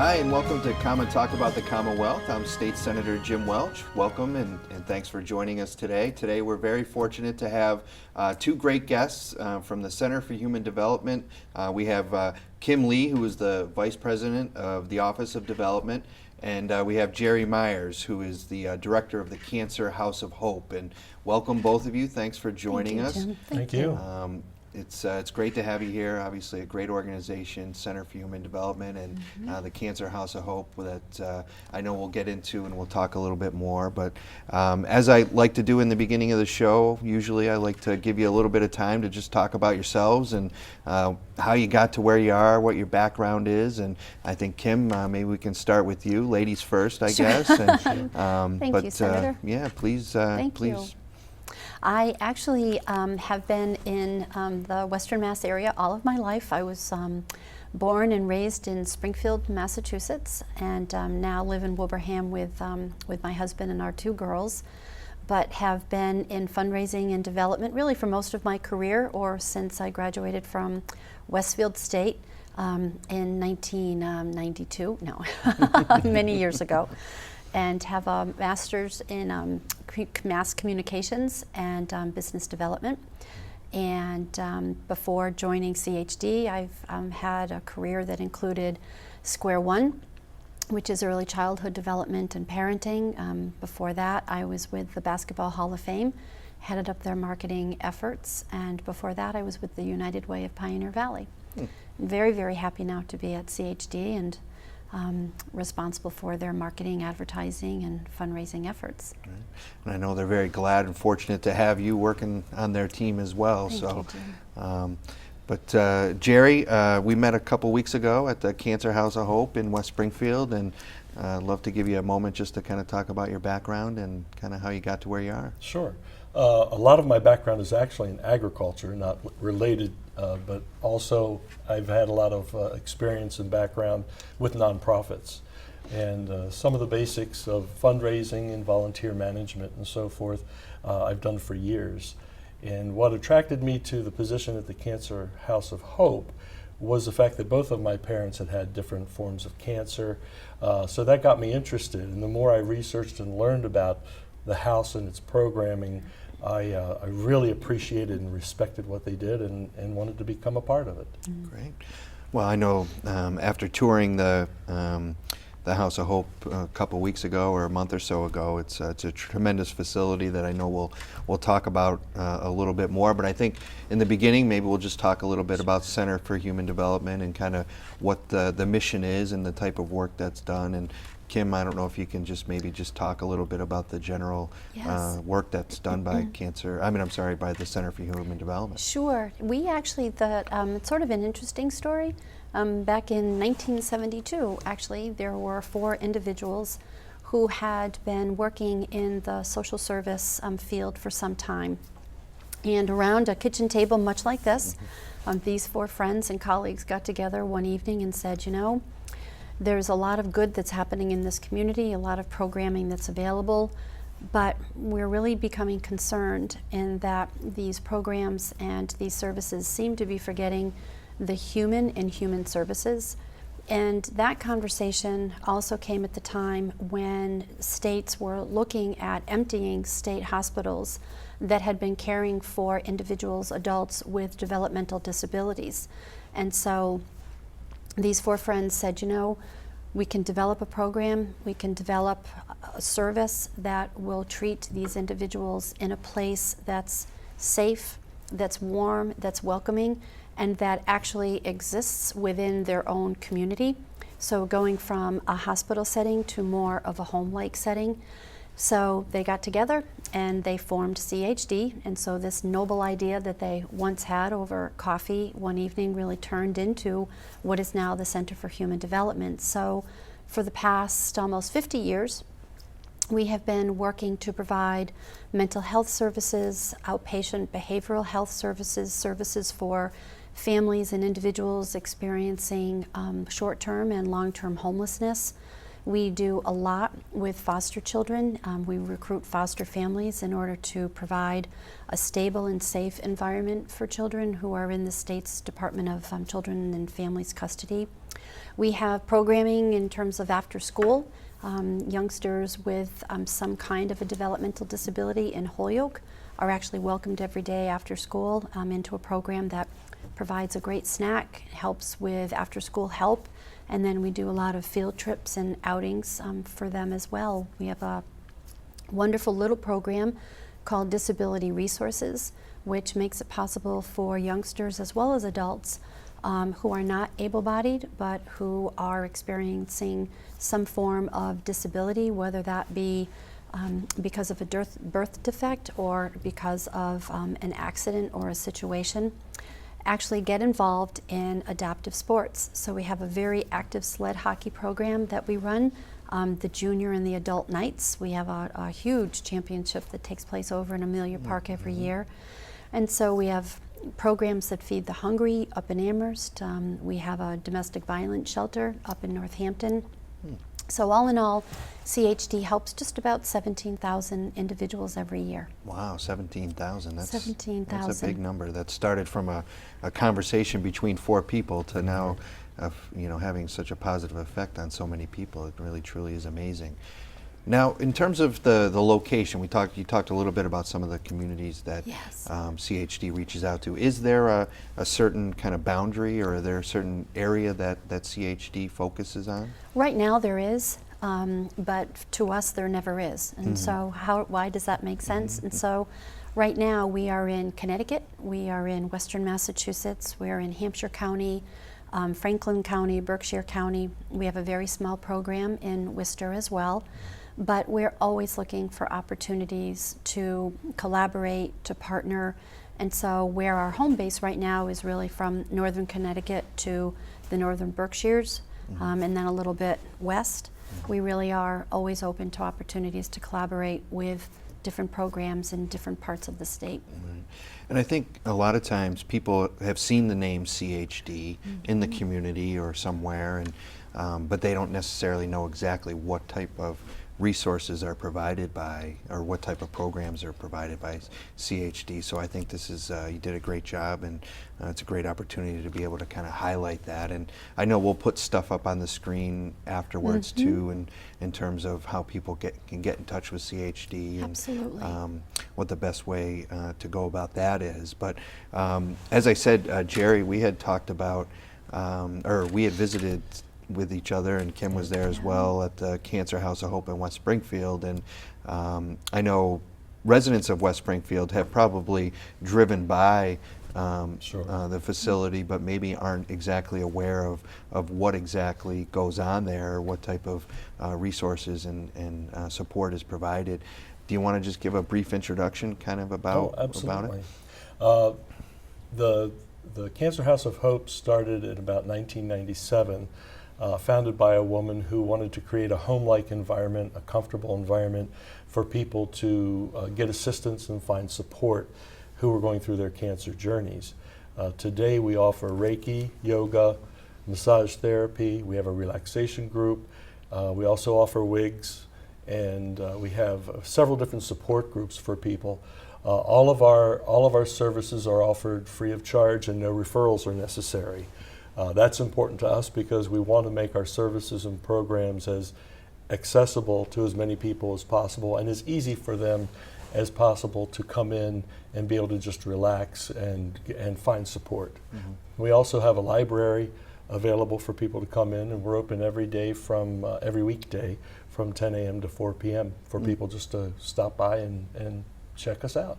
Hi, and welcome to Come and Talk About the Commonwealth. I'm State Senator Jim Welch. Welcome, and thanks for joining us today. Today we're very fortunate to have two great guests from the Center for Human Development. We have Kim Lee, who is the Vice President of the Office of Development, and we have Jerry Myers, who is the Director of the Cancer House of Hope. And welcome, both of you. Thanks for joining us. Jim. Thank you. It's great to have you here. Obviously, a great organization, Center for Human Development, and the Cancer House of Hope that I know we'll get into and we'll talk a little bit more. But as I like to do in the beginning of the show, usually I like to give you a little bit of time to just talk about yourselves and how you got to where you are, what your background is. And I think, Kim, maybe we can start with you. Ladies first, I guess. And, Thank you, Senator. Yeah, please. Thank you. Please. I actually have been in the Western Mass area all of my life. I was born and raised in Springfield, Massachusetts, and now live in Wilbraham with my husband and our two girls, but have been in fundraising and development really for most of my career, or since I graduated from Westfield State in 1992, no, many years ago, and have a master's in mass communications and business development. And before joining CHD, I've had a career that included Square One, which is early childhood development and parenting. Before that, I was with the Basketball Hall of Fame, headed up their marketing efforts, and before that, I was with the United Way of Pioneer Valley. I'm very, very happy now to be at CHD and responsible for their marketing, advertising, and fundraising efforts. Right. And I know they're very glad and fortunate to have you working on their team as well. Thank So, you, but Jerry, we met a couple weeks ago at the Cancer House of Hope in West Springfield, and I'd love to give you a moment just to kind of talk about your background and kind of how you got to where you are. Sure. A lot of my background is actually in agriculture, not related, but also I've had a lot of experience and background with nonprofits. And some of the basics of fundraising and volunteer management and so forth I've done for years. And what attracted me to the position at the Cancer House of Hope was the fact that both of my parents had had different forms of cancer. So that got me interested. And the more I researched and learned about the house and its programming, I really appreciated and respected what they did and wanted to become a part of it. Great. Well, I know after touring the House of Hope a couple weeks ago or a month or so ago, it's a tremendous facility that I know we'll talk about a little bit more. But I think in the beginning, maybe we'll just talk a little bit about Center for Human Development and kind of what the mission is and the type of work that's done. And Kim, I don't know if you can just maybe just talk a little bit about the general work that's done by by the Center for Human Development. Sure. We actually, it's sort of an interesting story. Back in 1972, actually, there were 4 individuals who had been working in the social service field for some time. And around a kitchen table much like this, these 4 friends and colleagues got together one evening and said, you know, there's a lot of good that's happening in this community, a lot of programming that's available, but we're really becoming concerned in that these programs and these services seem to be forgetting the human in human services. And that conversation also came at the time when states were looking at emptying state hospitals that had been caring for individuals, adults with developmental disabilities. And so these 4 friends said, you know, we can develop a program, we can develop a service that will treat these individuals in a place that's safe, that's warm, that's welcoming, and that actually exists within their own community. So going from a hospital setting to more of a home-like setting. So they got together and they formed CHD, and so this noble idea that they once had over coffee one evening really turned into what is now the Center for Human Development. So for the past almost 50 years, we have been working to provide mental health services, outpatient behavioral health services, services for families and individuals experiencing short-term and long-term homelessness. We do a lot with foster children. We recruit foster families in order to provide a stable and safe environment for children who are in the state's Department of Children and Families Custody. We have programming in terms of after school. Youngsters with some kind of a developmental disability in Holyoke are actually welcomed every day after school into a program that provides a great snack, helps with after school help, and then we do a lot of field trips and outings for them as well. We have a wonderful little program called Disability Resources, which makes it possible for youngsters as well as adults who are not able-bodied but who are experiencing some form of disability, whether that be because of a birth defect or because of an accident or a situation, actually get involved in adaptive sports. So we have a very active sled hockey program that we run, the junior and the adult nights. We have a huge championship that takes place over in Amelia Park every year. And so we have programs that feed the hungry up in Amherst. We have a domestic violence shelter up in Northampton. So all in all, CHD helps just about 17,000 individuals every year. Wow, 17,000. That's 17,000. That's a big number. That started from a conversation between 4 people to now, having such a positive effect on so many people. It really, truly is amazing. Now, in terms of the location, you talked a little bit about some of the communities that Yes. CHD reaches out to. Is there a certain kind of boundary, or are there a certain area that CHD focuses on? Right now there is, but to us there never is. And so why does that make sense? And so right now we are in Connecticut, we are in Western Massachusetts, we are in Hampshire County, Franklin County, Berkshire County. We have a very small program in Worcester as well. But we're always looking for opportunities to collaborate, to partner. And so where our home base right now is really from northern Connecticut to the northern Berkshires, and then a little bit west. We really are always open to opportunities to collaborate with different programs in different parts of the state. Right. And I think a lot of times people have seen the name CHD in the community or somewhere, and but they don't necessarily know exactly what type of resources are provided by, or what type of programs are provided by CHD. So I think this is, you did a great job, and it's a great opportunity to be able to kind of highlight that. And I know we'll put stuff up on the screen afterwards too, and in terms of how people can get in touch with CHD, and Absolutely. What the best way to go about that is. But as I said, Jerry, we had talked about, or we had visited with each other, and Kim was there as well at the Cancer House of Hope in West Springfield. And I know residents of West Springfield have probably driven by the facility, but maybe aren't exactly aware of what exactly goes on there, what type of resources and support is provided. Do you want to just give a brief introduction kind of about absolutely. it? The Cancer House of Hope started in about 1997. Founded by a woman who wanted to create a home-like environment, a comfortable environment for people to get assistance and find support who were going through their cancer journeys. Today we offer Reiki, yoga, massage therapy. We have a relaxation group. We also offer wigs, and we have several different support groups for people. All of our services are offered free of charge, and no referrals are necessary. That's important to us because we want to make our services and programs as accessible to as many people as possible, and as easy for them as possible to come in and be able to just relax and find support. We also have a library available for people to come in, and we're open every day from every weekday from 10 a.m. to 4 p.m. for people just to stop by and check us out.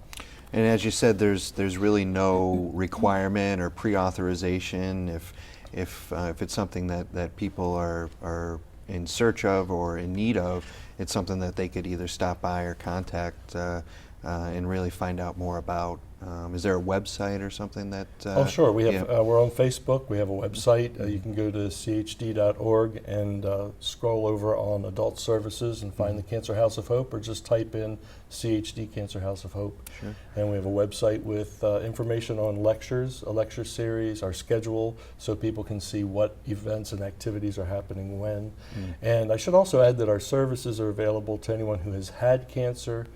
And as you said, there's really no requirement or pre-authorization if it's something that people are in search of or in need of. It's something that they could either stop by or contact and really find out more about. Is there a website or something that? Oh, sure. We have we're on Facebook. We have a website. You can go to chd.org and scroll over on Adult Services and find the Cancer House of Hope, or just type in CHD Cancer House of Hope. Sure. And we have a website with information on lectures, a lecture series, our schedule, so people can see what events and activities are happening when. And I should also add that our services are available to anyone who has had cancer,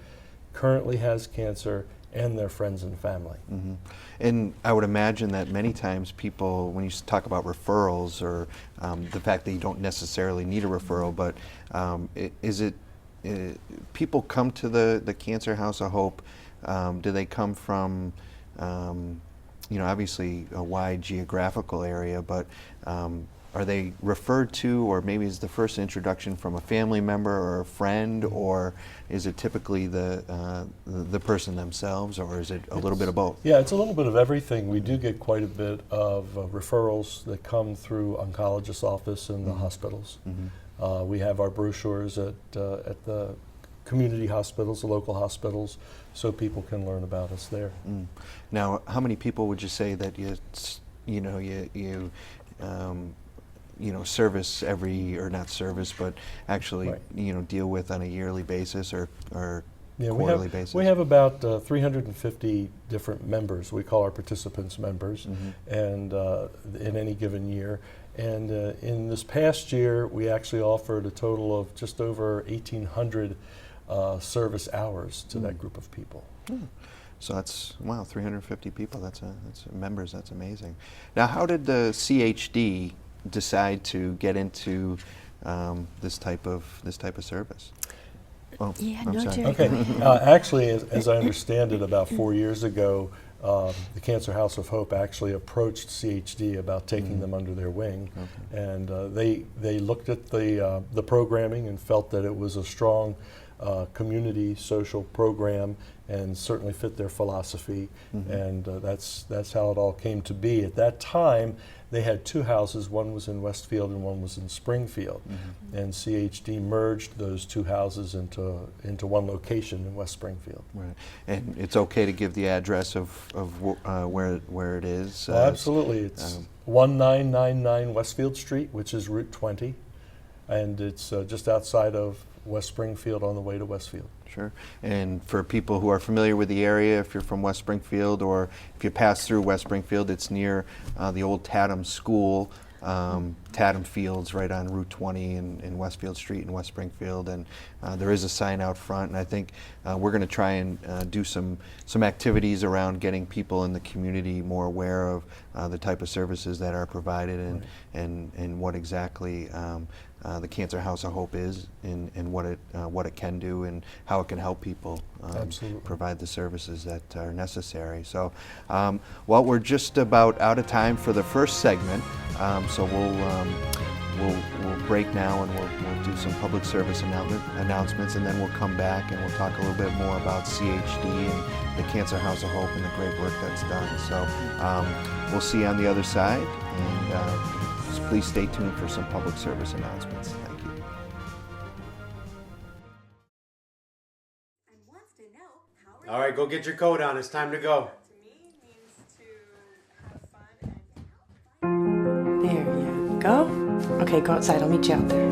currently has cancer, and their friends and family. Mhm. And I would imagine that many times people, when you talk about referrals or the fact that you don't necessarily need a referral, but is it people come to the Cancer House of Hope? Do they come from, obviously a wide geographical area, but are they referred to, or maybe is the first introduction from a family member or a friend, or is it typically the person themselves, or is it a little bit of both? Yeah, it's a little bit of everything. We do get quite a bit of referrals that come through oncologist's office and the hospitals. We have our brochures at the community hospitals, the local hospitals, so people can learn about us there. Now, how many people would you say that you service every, or not service, but actually Right. deal with on a yearly basis or Yeah, quarterly basis? we have about 350 different members. We call our participants members, and in any given year. And in this past year, we actually offered a total of just over 1,800 service hours to that group of people. So that's, wow, 350 people. That's members. That's amazing. Now, how did the CHD decide to get into this type of service? Oh, Yeah, I'm no, sorry. Jerry. Okay. Actually, as I understand it, about 4 years ago, the Cancer House of Hope actually approached CHD about taking them under their wing, and they looked at the programming and felt that it was a strong community social program and certainly fit their philosophy, and that's how it all came to be. At that time, they had two houses. One was in Westfield and one was in Springfield, and CHD merged those two houses into one location in West Springfield. Right. And it's okay to give the address of where it is? Well, absolutely. It's 1999 Westfield Street, which is Route 20, and it's just outside of West Springfield on the way to Westfield. Sure. And for people who are familiar with the area, if you're from West Springfield or if you pass through West Springfield, it's near the old Tatum School, Tatum Fields, right on Route 20 in Westfield Street in West Springfield. And there is a sign out front, and I think we're going to try and do some activities around getting people in the community more aware of the type of services that are provided and what exactly the Cancer House of Hope is, and what it can do and how it can help people provide the services that are necessary. So, well, we're just about out of time for the first segment, so we'll break now and we'll do some public service announcements, and then we'll come back and we'll talk a little bit more about CHD and the Cancer House of Hope and the great work that's done. So we'll see you on the other side, and please stay tuned for some public service announcements. Thank you. All right, go get your coat on. It's time to go. There you go. Okay, go outside. I'll meet you out there.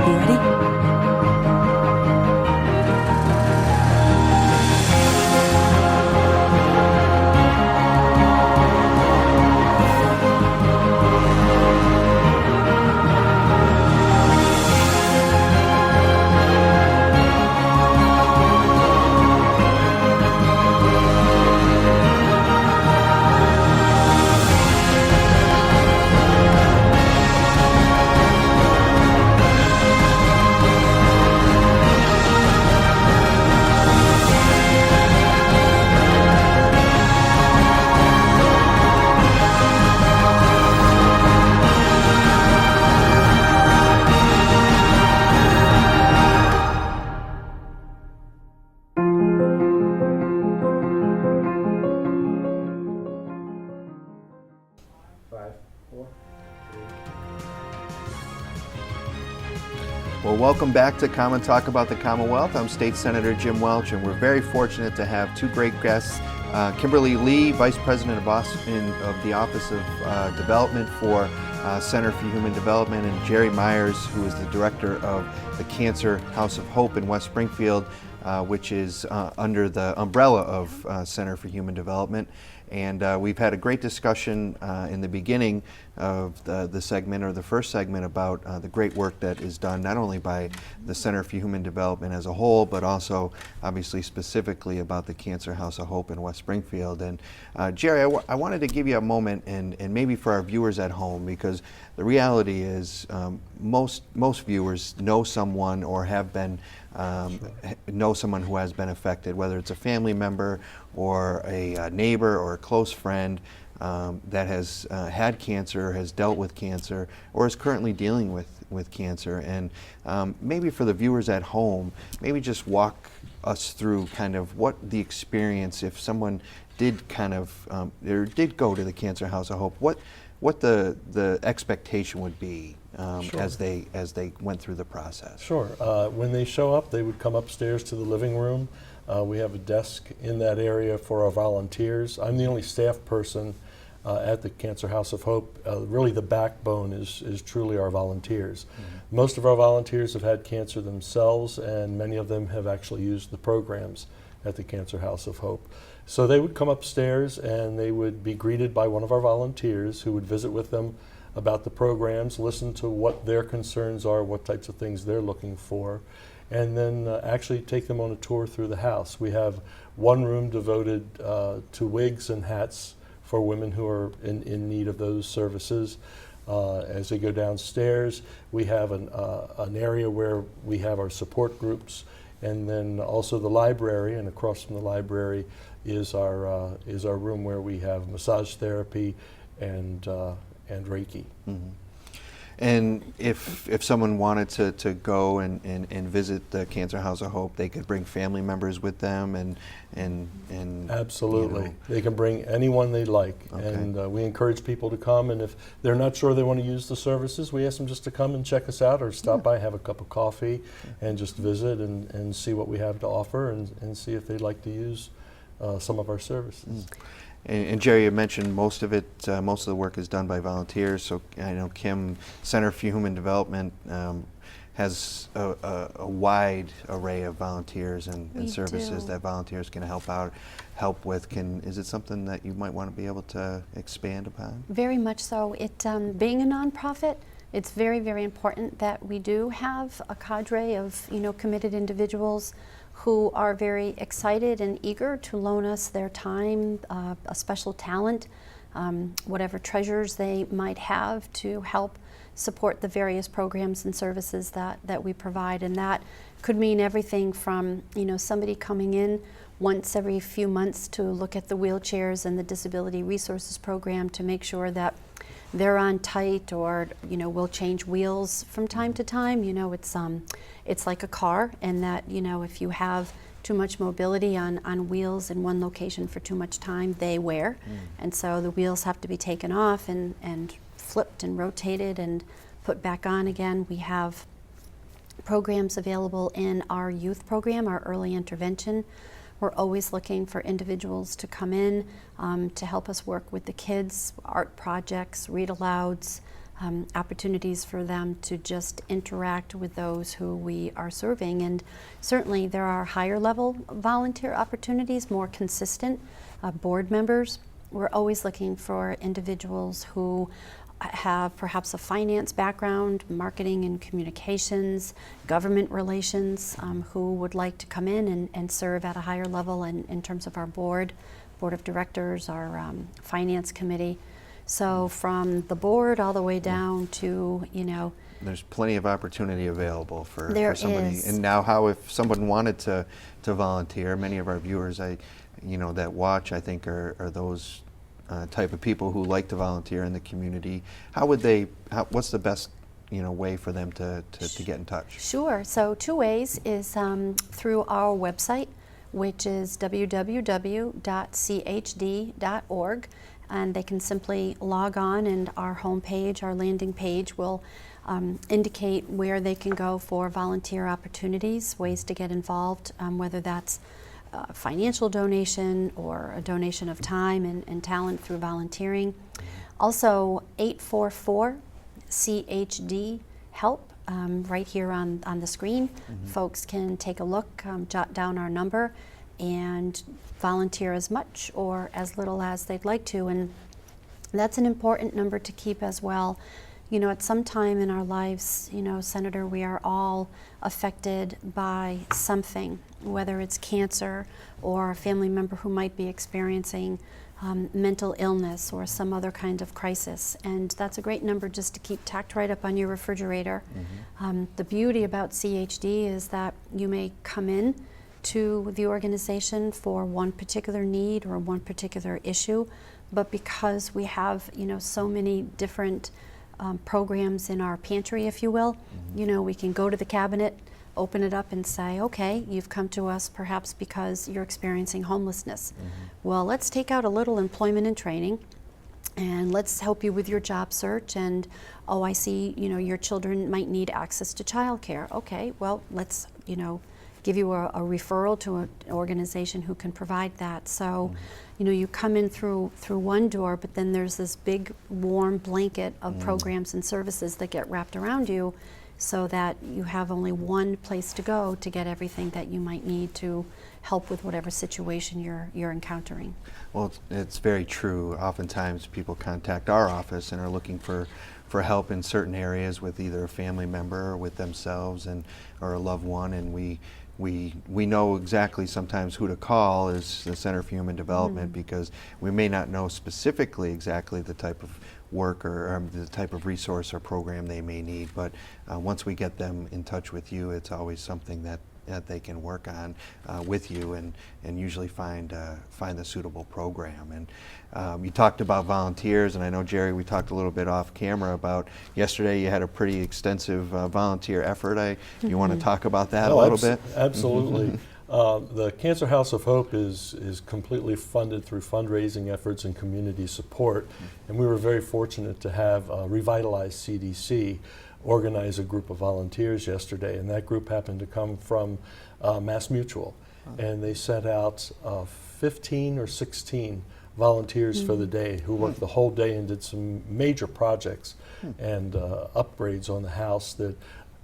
You ready? Well, welcome back to Come and Talk About the Commonwealth. I'm State Senator Jim Welch, and we're very fortunate to have two great guests Kimberly Lee, Vice President of the Office of Development for Center for Human Development, and Jerry Myers, who is the Director of the Cancer House of Hope in West Springfield, which is under the umbrella of Center for Human Development. And we've had a great discussion in the beginning of the segment, or the first segment, about the great work that is done not only by the Center for Human Development as a whole, but also obviously specifically about the Cancer House of Hope in West Springfield. And Jerry, I wanted to give you a moment, and maybe for our viewers at home, because the reality is most viewers know someone or have been know someone who has been affected, whether it's a family member or a neighbor or a close friend that has had cancer, has dealt with cancer, or is currently dealing with cancer. And maybe for the viewers at home, maybe just walk us through kind of what the experience, if someone did kind of or did go to the Cancer House of Hope, what the expectation would be Sure. as they went through the process. Sure. When they show up, they would come upstairs to the living room. We have a desk in that area for our volunteers. I'm the only staff person at the Cancer House of Hope. Really the backbone is truly our volunteers. Mm-hmm. Most of our volunteers have had cancer themselves, and many of them have actually used the programs at the Cancer House of Hope. So they would come upstairs and they would be greeted by one of our volunteers who would visit with them about the programs, listen to what their concerns are, what types of things they're looking for, and then actually take them on a tour through the house. We have one room devoted to wigs and hats for women who are in need of those services. As they go downstairs, we have an area where we have our support groups, and then also the library, and across from the library is our room where we have massage therapy and Reiki. Mm-hmm. And if someone wanted to go and visit the Cancer House of Hope, they could bring family members with them, and Absolutely. You know. They can bring anyone they like. Okay. And we encourage people to come, and if they're not sure they want to use the services, we ask them just to come and check us out, or stop by, have a cup of coffee, and just visit and see what we have to offer, and see if they'd like to use some of our services. And Jerry, you mentioned most of the work is done by volunteers. So I know Kim, Center for Human Development, has a wide array of volunteers and services that volunteers can help with. Is it something that you might want to be able to expand upon? Very much so. Being a nonprofit, it's very, very important that we do have a cadre of committed individuals who are very excited and eager to loan us their time, a special talent, whatever treasures they might have to help support the various programs and services that we provide. And that could mean everything from somebody coming in once every few months to look at the wheelchairs and the Disability Resources Program to make sure that they're on tight, or we'll change wheels from time to time. It's like a car, and that if you have too much mobility on wheels in one location for too much time, they wear. And so the wheels have to be taken off and flipped and rotated and put back on again. We have programs available in our youth program, our early intervention. We're always looking for individuals to come in to help us work with the kids, art projects, read-alouds, opportunities for them to just interact with those who we are serving. And certainly there are higher level volunteer opportunities, more consistent board members. We're always looking for individuals who have perhaps a finance background, marketing and communications, government relations, who would like to come in and serve at a higher level in terms of our board of directors, our finance committee. So from the board all the way down to, There's plenty of opportunity available for somebody. is. And now, if someone wanted to volunteer, many of our viewers that watch, I think, are those type of people who like to volunteer in the community. What's the best way for them to get in touch? Sure. So two ways is through our website, which is www.chd.org, and they can simply log on, and our homepage, our landing page, will indicate where they can go for volunteer opportunities, ways to get involved, whether that's a financial donation or a donation of time and talent through volunteering. Also, 844 CHD help, right here on the screen. Folks can take a look, jot down our number, and volunteer as much or as little as they'd like to. And that's an important number to keep as well. You know, at some time in our lives, you know, Senator, we are all affected by something, whether it's cancer or a family member who might be experiencing mental illness or some other kind of crisis. And that's a great number just to keep tacked right up on your refrigerator. The beauty about CHD is that you may come in to the organization for one particular need or one particular issue, but because we have, you know, so many different programs in our pantry, if you will, you know, we can go to the cabinet, open it up and say, okay, you've come to us perhaps because you're experiencing homelessness. Well, let's take out a little employment and training, and let's help you with your job search. And oh, I see, you know, your children might need access to childcare. Okay, well, let's, you know, give you a referral to an organization who can provide that. So, you know, you come in through one door, but then there's this big warm blanket of programs and services that get wrapped around you, so that you have only one place to go to get everything that you might need to help with whatever situation you're encountering. Well, it's very true. Oftentimes people contact our office and are looking for help in certain areas with either a family member or with themselves or a loved one, and we know exactly sometimes who to call as the Center for Human Development, because we may not know specifically exactly the type of work or the type of resource or program they may need, but once we get them in touch with you, it's always something that they can work on with you and usually find the suitable program. And you talked about volunteers, and I know, Jerry, we talked a little bit off camera about yesterday you had a pretty extensive volunteer effort. You want to talk about that a little bit? Absolutely. The Cancer House of Hope is completely funded through fundraising efforts and community support, and we were very fortunate to have Revitalize CDC organize a group of volunteers yesterday, and that group happened to come from Mass Mutual, and they sent out 15 or 16 volunteers for the day who worked the whole day and did some major projects and upgrades on the house that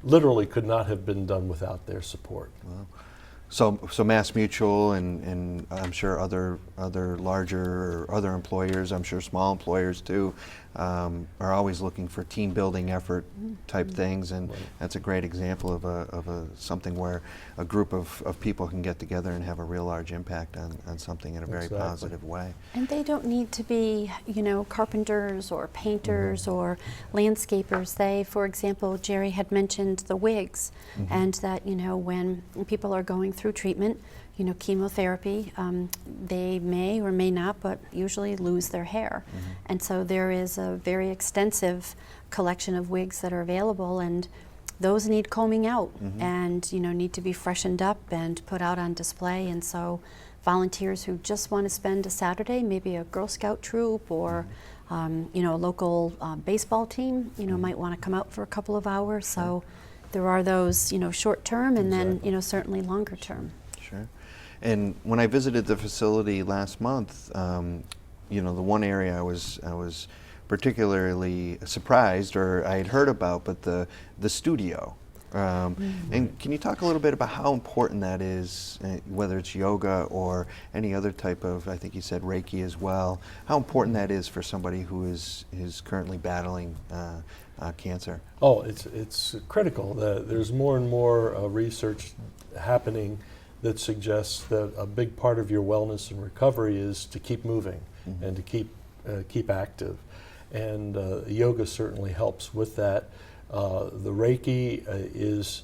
literally could not have been done without their support. Wow. So Mass Mutual and I'm sure other larger or other employers, I'm sure small employers too, are always looking for team building effort type things, and that's a great example of something where a group of people can get together and have a real large impact on something in a very positive way. And they don't need to be, you know, carpenters or painters or landscapers. They, for example, Jerry had mentioned the wigs, and that, you know, when people are going through treatment, you know, chemotherapy, they may or may not, but usually lose their hair. And so there is a very extensive collection of wigs that are available, and those need combing out and, you know, need to be freshened up and put out on display. And so volunteers who just want to spend a Saturday, maybe a Girl Scout troop or you know, a local baseball team, you know, might want to come out for a couple of hours. So there are those, you know, short term and then, you know, certainly longer term. Sure. And when I visited the facility last month, you know, the one area I was particularly surprised, or I had heard about, but the studio. And can you talk a little bit about how important that is, whether it's yoga or any other type of, I think you said Reiki as well, how important that is for somebody who is currently battling cancer? Oh, it's critical. There's more and more research happening that suggests that a big part of your wellness and recovery is to keep moving and to keep active. And yoga certainly helps with that. The Reiki is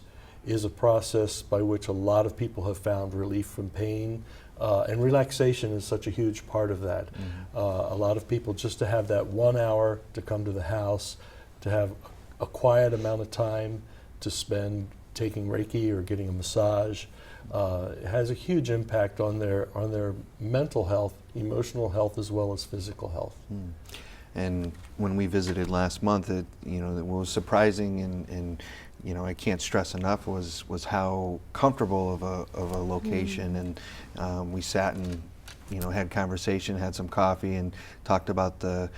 a process by which a lot of people have found relief from pain, and relaxation is such a huge part of that. A lot of people, just to have that 1 hour to come to the house, to have a quiet amount of time to spend taking Reiki or getting a massage, it has a huge impact on their mental health, emotional health, as well as physical health. And when we visited last month, it was surprising, and I can't stress enough was how comfortable of a location. And we sat and had conversation, had some coffee, and talked about the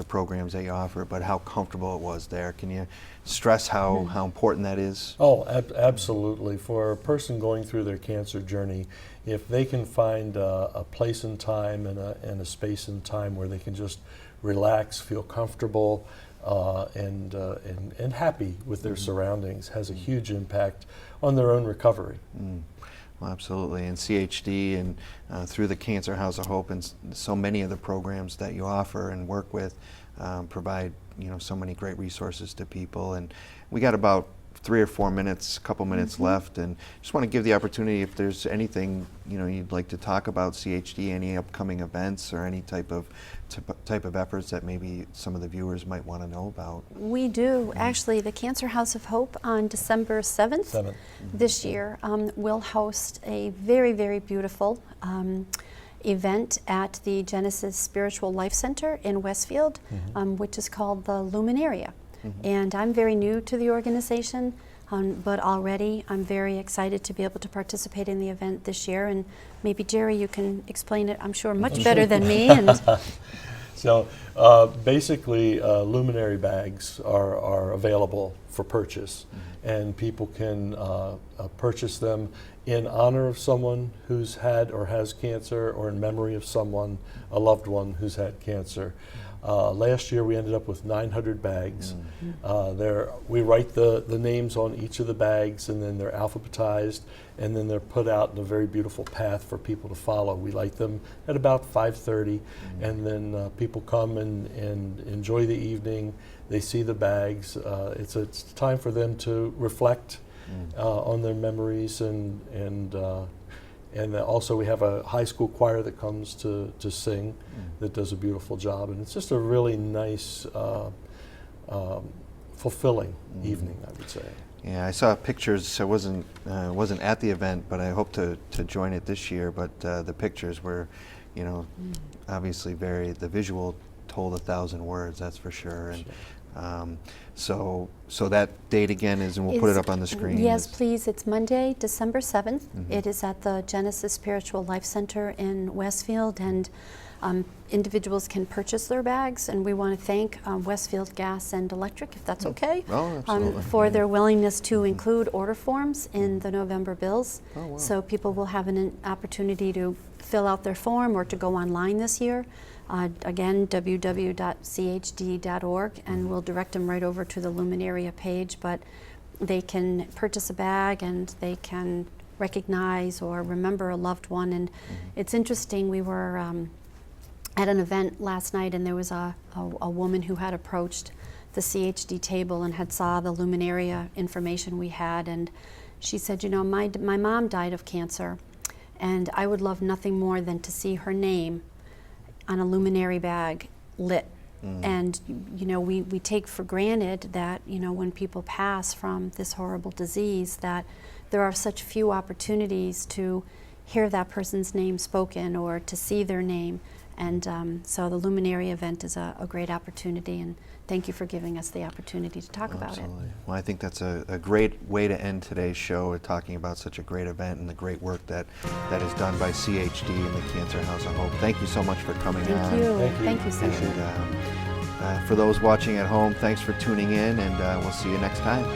programs that you offer, but how comfortable it was there. Can you stress how important that is? Oh, absolutely. For a person going through their cancer journey, if they can find a place and time and a space and time where they can just relax, feel comfortable, and happy with their surroundings, has a huge impact on their own recovery. Well, absolutely. And CHD and through the Cancer House of Hope and so many of the programs that you offer and work with provide so many great resources to people. And we got about 3 or 4 minutes, a couple minutes left, and just want to give the opportunity if there's anything you'd like to talk about CHD, any upcoming events or any type of efforts that maybe some of the viewers might want to know about. We do. Actually, the Cancer House of Hope on December 7th this year will host a very, very beautiful event at the Genesis Spiritual Life Center in Westfield, which is called the Luminaria. And I'm very new to the organization, but already I'm very excited to be able to participate in the event this year. And maybe, Jerry, you can explain it, I'm sure, much better than me. And So basically, luminary bags are available for purchase, and people can purchase them in honor of someone who's had or has cancer, or in memory of someone, a loved one who's had cancer. Last year we ended up with 900 bags. We write the names on each of the bags, and then they're alphabetized, and then they're put out in a very beautiful path for people to follow. We light them at about 5:30, and then people come and enjoy the evening. They see the bags. It's a time for them to reflect on their memories, and also we have a high school choir that comes to sing that does a beautiful job, and it's just a really nice, fulfilling evening, I would say. Yeah, I saw pictures. I wasn't at the event, but I hope to join it this year. But the pictures were, obviously the visual told 1,000 words, that's for sure. And so that date again is, and we'll put it up on the screen. Yes, please. It's Monday, December 7th. It is at the Genesis Spiritual Life Center in Westfield, and individuals can purchase their bags, and we want to thank Westfield Gas and Electric, if that's okay, for their willingness to include order forms in the November bills. So people will have an opportunity to fill out their form or to go online this year. Again, www.chd.org, and we'll direct them right over to the Luminaria page, but they can purchase a bag and they can recognize or remember a loved one. And it's interesting, we were at an event last night, and there was a woman who had approached the CHD table and had saw the Luminaria information we had, and she said, my mom died of cancer, and I would love nothing more than to see her name on a luminary bag lit. And we take for granted that when people pass from this horrible disease, that there are such few opportunities to hear that person's name spoken or to see their name. And so the Luminary event is a great opportunity, and thank you for giving us the opportunity to talk about it. Well, I think that's a great way to end today's show, talking about such a great event and the great work that is done by CHD and the Cancer House of Hope. Thank you so much for coming on. Thank you. Thank you, sir. And for those watching at home, thanks for tuning in, and we'll see you next time.